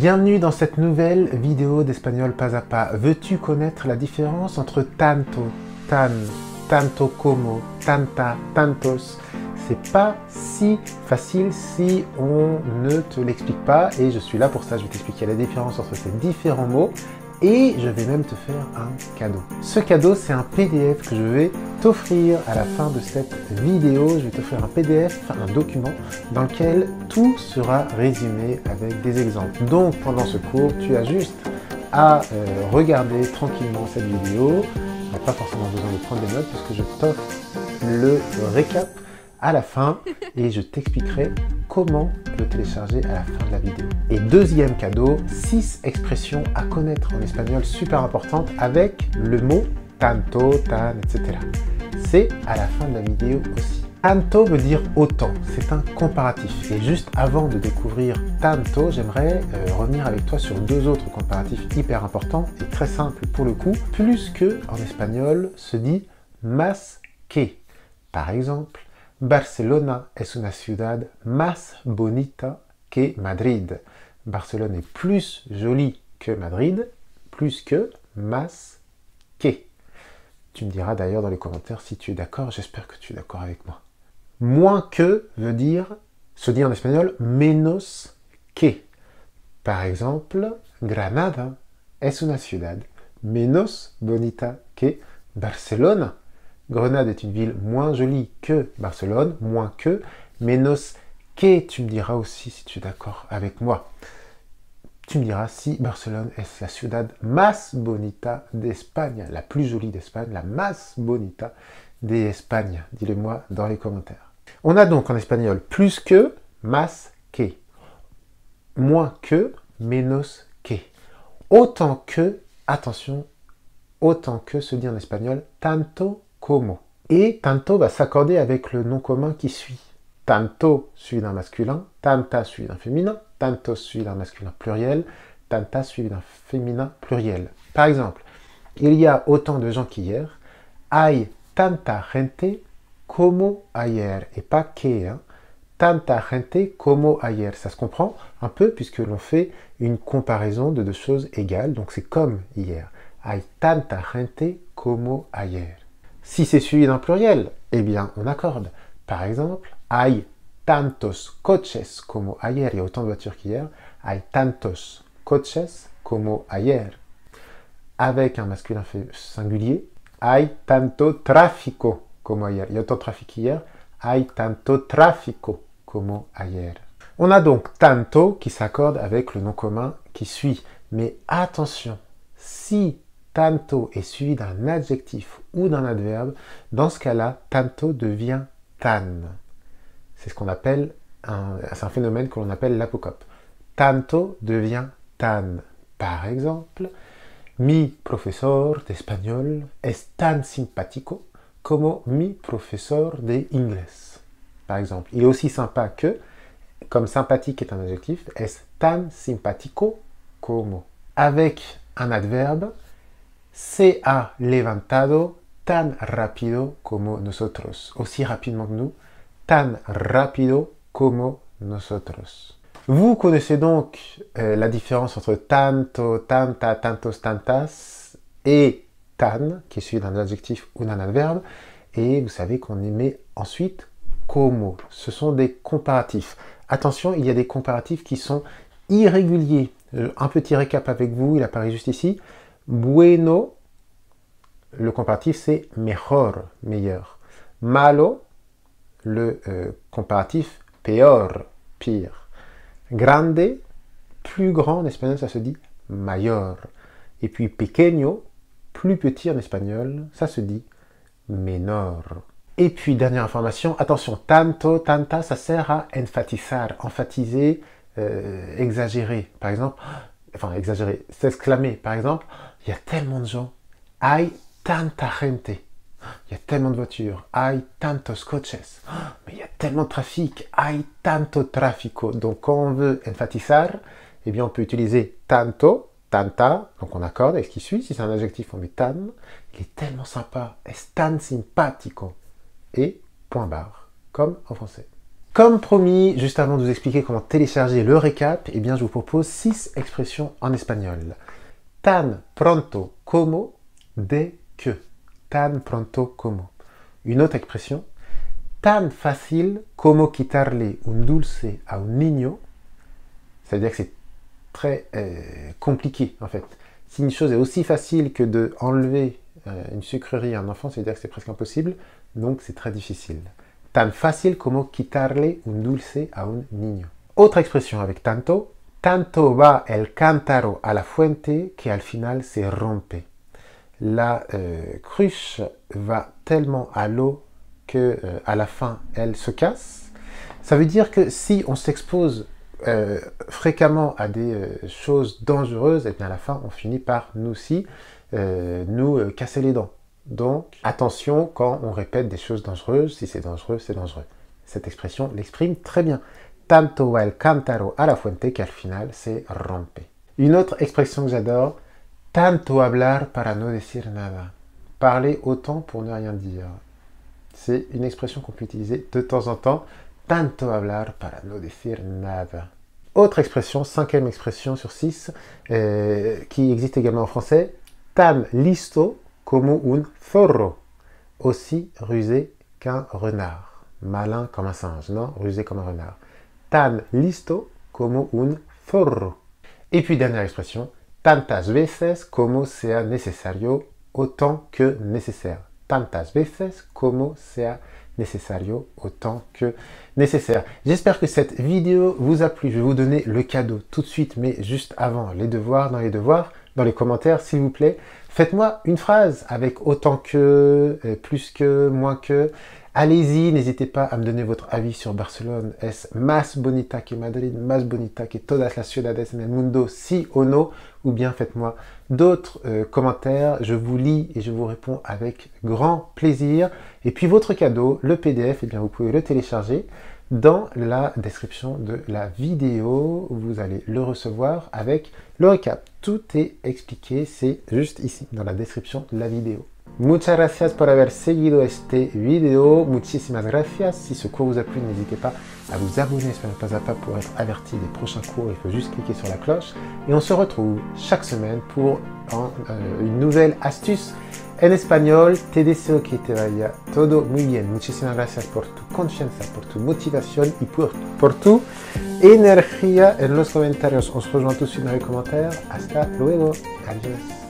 Bienvenue dans cette nouvelle vidéo d'Espagnol pas à pas. Veux-tu connaître la différence entre tanto, tan, tanto como, tanta, tantos? C'est pas si facile si on ne te l'explique pas et je suis là pour ça. Je vais t'expliquer la différence entre ces différents mots et je vais même te faire un cadeau. Ce cadeau, c'est un PDF que je vais t'offrir à la fin de cette vidéo. Je vais t'offrir un PDF, un document dans lequel tout sera résumé avec des exemples. Donc pendant ce cours, tu as juste à regarder tranquillement cette vidéo. Tu n'as pas forcément besoin de prendre des notes puisque je t'offre le récap à la fin et je t'expliquerai comment le télécharger à la fin de la vidéo. Et deuxième cadeau, 6 expressions à connaître en espagnol super importantes avec le mot tanto, tan, etc. C'est à la fin de la vidéo aussi. Tanto veut dire autant, c'est un comparatif. Et juste avant de découvrir tanto, j'aimerais revenir avec toi sur deux autres comparatifs hyper importants et très simples pour le coup. Plus que en espagnol se dit más que. Par exemple, Barcelona es una ciudad más bonita que Madrid. Barcelone est plus jolie que Madrid, plus que, más que. Tu me diras d'ailleurs dans les commentaires si tu es d'accord, j'espère que tu es d'accord avec moi. Moins que veut dire, se dit en espagnol, menos que. Par exemple, Granada es una ciudad menos bonita que Barcelona. Grenade est une ville moins jolie que Barcelone, moins que, menos que, tu me diras aussi si tu es d'accord avec moi. Tu me diras si Barcelone est la ciudad más bonita d'Espagne, la plus jolie d'Espagne, la más bonita d'Espagne. Dis-le-moi dans les commentaires. On a donc en espagnol plus que, más que, moins que, menos que, autant que, attention, autant que se dit en espagnol tanto como. Et tanto va s'accorder avec le nom commun qui suit. Tanto suivi d'un masculin, tanta suivi d'un féminin, tantos suivi d'un masculin pluriel, tanta suivi d'un féminin pluriel. Par exemple, il y a autant de gens qu'hier, hay tanta gente como ayer, et pas que, hein. Tanta gente como ayer, ça se comprend un peu puisque l'on fait une comparaison de deux choses égales, donc c'est comme hier. Hay tanta gente como ayer. Si c'est suivi d'un pluriel, eh bien on accorde. Par exemple, hay tantos coches como ayer, il y a autant de voitures qu'hier. Hay tantos coches como ayer. Avec un masculin singulier, hay tanto tráfico como ayer. Il y a autant de trafic qu'hier. Hay tanto tráfico como ayer. On a donc tanto qui s'accorde avec le nom commun qui suit. Mais attention, si tanto est suivi d'un adjectif ou d'un adverbe, dans ce cas-là, tanto devient tan. C'est ce qu'on appelle, c'est un phénomène que l'on appelle l'apocope. Tanto devient tan. Par exemple, mi profesor d'espagnol es tan simpático como mi profesor de inglés. Par exemple, il est aussi sympa que, comme sympathique est un adjectif, es tan simpático como. Avec un adverbe, se ha levantado tan rápido como nosotros. Aussi rapidement que nous, tan rápido como nosotros. Vous connaissez donc la différence entre tanto, tanta, tantos, tantas et tan, qui est suivi d'un adjectif ou d'un adverbe, et vous savez qu'on y met ensuite como. Ce sont des comparatifs. Attention, il y a des comparatifs qui sont irréguliers. Un petit récap avec vous, il apparaît juste ici. Bueno, le comparatif c'est mejor, meilleur. Malo, le comparatif peor, pire. Grande, plus grand en espagnol, ça se dit mayor. Et puis pequeño, plus petit en espagnol, ça se dit menor. Et puis dernière information, attention, tanto, tanta, ça sert à enfatizar, emphatiser, exagérer. Par exemple, enfin exagérer, s'exclamer. Par exemple, il y a tellement de gens. Hay tanta gente. Il y a tellement de voitures. Hay tantos coches. Mais il y a tellement de trafic. Hay tanto tráfico. Donc quand on veut enfatizar, eh bien on peut utiliser tanto, tanta. Donc on accorde avec ce qui suit. Si c'est un adjectif, on met tan. Il est tellement sympa. Es tan simpático. Et point barre, comme en français. Comme promis, juste avant de vous expliquer comment télécharger le récap, eh bien, je vous propose 6 expressions en espagnol. Tan pronto como, dès que. Tan pronto como. Une autre expression. Tan fácil como quitarle un dulce a un niño. Ça veut dire que c'est très compliqué, en fait. Si une chose est aussi facile que de enlever une sucrerie à un enfant, ça veut dire que c'est presque impossible, donc c'est très difficile. Tan fácil como quitarle un dulce a un niño. Autre expression avec tanto. Tanto va el cántaro a la fuente que al final se rompe. La cruche va tellement à l'eau que à la fin elle se casse. Ça veut dire que si on s'expose fréquemment à des choses dangereuses, et bien à la fin on finit par nous aussi nous casser les dents. Donc attention quand on répète des choses dangereuses, si c'est dangereux, c'est dangereux. Cette expression l'exprime très bien. Tanto va el cántaro a la fuente qu'al final se rompe. Une autre expression que j'adore, tanto hablar para no decir nada. Parler autant pour ne rien dire. C'est une expression qu'on peut utiliser de temps en temps. Tanto hablar para no decir nada. Autre expression, 5e expression sur 6, qui existe également en français. Tan listo como un zorro. Aussi rusé qu'un renard. Malin comme un singe, non? Rusé comme un renard. Tan listo como un zorro. Et puis dernière expression. Tantas veces como sea necesario, autant que nécessaire. Tantas veces como sea necesario, autant que nécessaire. J'espère que cette vidéo vous a plu. Je vais vous donner le cadeau tout de suite, mais juste avant, les devoirs, dans les commentaires, s'il vous plaît. Faites-moi une phrase avec autant que, plus que, moins que. Allez-y, n'hésitez pas à me donner votre avis sur Barcelone. ¿Es más bonita que Madrid, más bonita que todas las ciudades en el mundo, sí o no? Ou bien faites-moi d'autres commentaires. Je vous lis et je vous réponds avec grand plaisir. Et puis votre cadeau, le PDF, eh bien vous pouvez le télécharger dans la description de la vidéo. Vous allez le recevoir avec le récap. Tout est expliqué, c'est juste ici, dans la description de la vidéo. Muchas gracias por haber seguido este video. Muchísimas gracias. Si ce cours vous a plu, n'hésitez pas à vous abonner à Espagnol Pas à Pas pour être averti des prochains cours. Il faut juste cliquer sur la cloche. Et on se retrouve chaque semaine pour une nouvelle astuce en espagnol. Te deseo que te vaya todo muy bien. Muchísimas gracias por tu confianza, por tu motivación y por tu energía en los comentarios. On se rejoint tout de suite dans les commentaires. Hasta luego. Adiós.